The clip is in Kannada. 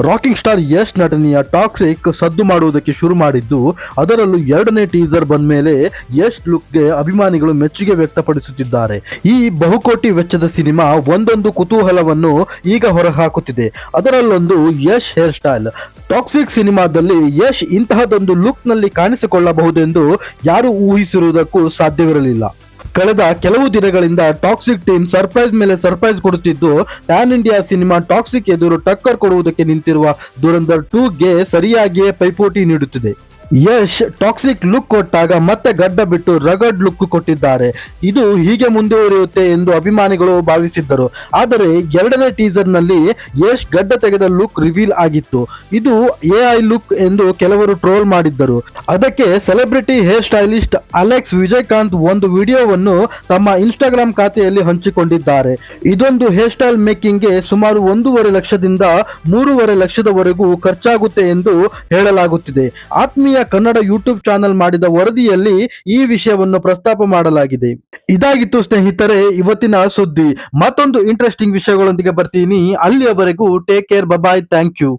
ರಾಕಿಂಗ್ ಸ್ಟಾರ್ ಯಶ್ ನಟನೆಯ ಟಾಕ್ಸಿಕ್ ಸದ್ದು ಮಾಡುವುದಕ್ಕೆ ಶುರು ಮಾಡಿದ್ದು, ಅದರಲ್ಲೂ ಎರಡನೇ ಟೀಸರ್ ಬಂದ ಮೇಲೆ ಯಶ್ ಲುಕ್ಗೆ ಅಭಿಮಾನಿಗಳು ಮೆಚ್ಚುಗೆ ವ್ಯಕ್ತಪಡಿಸುತ್ತಿದ್ದಾರೆ. ಈ ಬಹುಕೋಟಿ ವೆಚ್ಚದ ಸಿನಿಮಾ ಒಂದೊಂದು ಕುತೂಹಲವನ್ನು ಈಗ ಹೊರಹಾಕುತ್ತಿದೆ. ಅದರಲ್ಲೊಂದು ಯಶ್ ಹೇರ್ ಸ್ಟೈಲ್. ಟಾಕ್ಸಿಕ್ ಸಿನಿಮಾದಲ್ಲಿ ಯಶ್ ಇಂತಹದೊಂದು ಲುಕ್ ನಲ್ಲಿ ಕಾಣಿಸಿಕೊಳ್ಳಬಹುದೆಂದು ಯಾರು ಊಹಿಸಿರುವುದಕ್ಕೂ ಸಾಧ್ಯವಿರಲಿಲ್ಲ. ಕಳೆದ ಕೆಲವು ದಿನಗಳಿಂದ ಟಾಕ್ಸಿಕ್ ಟೀಮ್ ಸರ್ಪ್ರೈಸ್ ಮೇಲೆ ಸರ್ಪ್ರೈಸ್ ಕೊಡುತ್ತಿದ್ದು, ಪ್ಯಾನ್ ಇಂಡಿಯಾ ಸಿನಿಮಾ ಟಾಕ್ಸಿಕ್ ಎದುರು ಟಕ್ಕರ್ ಕೊಡುವುದಕ್ಕೆ ನಿಂತಿರುವ ಧುರಂಧರ್ 2ಗೆ ಸರಿಯಾಗಿಯೇ ಪೈಪೋಟಿ ನೀಡುತ್ತಿದೆ. ಯಶ್ ಟಾಕ್ಸಿಕ್ ಲುಕ್ ಕೊಟ್ಟಾಗ ಮತ್ತೆ ಗಡ್ಡ ಬಿಟ್ಟು ರಗಡ್ ಲುಕ್ ಕೊಟ್ಟಿದ್ದಾರೆ. ಇದು ಹೀಗೆ ಮುಂದುವರಿಯುತ್ತೆ ಎಂದು ಅಭಿಮಾನಿಗಳು ಭಾವಿಸಿದ್ದರು. ಆದರೆ ಎರಡನೇ ಟೀಸರ್ ನಲ್ಲಿ ಯಶ್ ಗಡ್ಡ ತೆಗೆದ ಲುಕ್ ರಿವೀಲ್ ಆಗಿತ್ತು. ಇದು ಎಐ ಲುಕ್ ಎಂದು ಕೆಲವರು ಟ್ರೋಲ್ ಮಾಡಿದ್ದರು. ಅದಕ್ಕೆ celebrity hair stylist Alex Vijayakanth ಒಂದು ವಿಡಿಯೋವನ್ನು ತಮ್ಮ ಇನ್ಸ್ಟಾಗ್ರಾಮ್ ಖಾತೆಯಲ್ಲಿ ಹಂಚಿಕೊಂಡಿದ್ದಾರೆ. ಇದೊಂದು ಹೇರ್ ಸ್ಟೈಲ್ ಮೇಕಿಂಗ್ಗೆ ಸುಮಾರು 1.5 ಲಕ್ಷದಿಂದ 3.5 ಲಕ್ಷದವರೆಗೂ ಖರ್ಚಾಗುತ್ತೆ ಎಂದು ಹೇಳಲಾಗುತ್ತಿದೆ. ಆತ್ಮೀಯ ಕನ್ನಡ ಯೂಟ್ಯೂಬ್ ಚಾನೆಲ್ ಮಾಡಿದ ವರದಿಯಲ್ಲಿ ಈ ವಿಷಯವನ್ನು ಪ್ರಸ್ತಾಪ ಮಾಡಲಾಗಿದೆ. ಇದಾಗಿತ್ತು ಸ್ನೇಹಿತರೆ ಇವತ್ತಿನ ಸುದ್ದಿ. ಮತ್ತೊಂದು ಇಂಟ್ರೆಸ್ಟಿಂಗ್ ವಿಷಯಗಳೊಂದಿಗೆ ಬರ್ತೀನಿ. ಅಲ್ಲಿಯವರೆಗೂ take care, bye, thank you.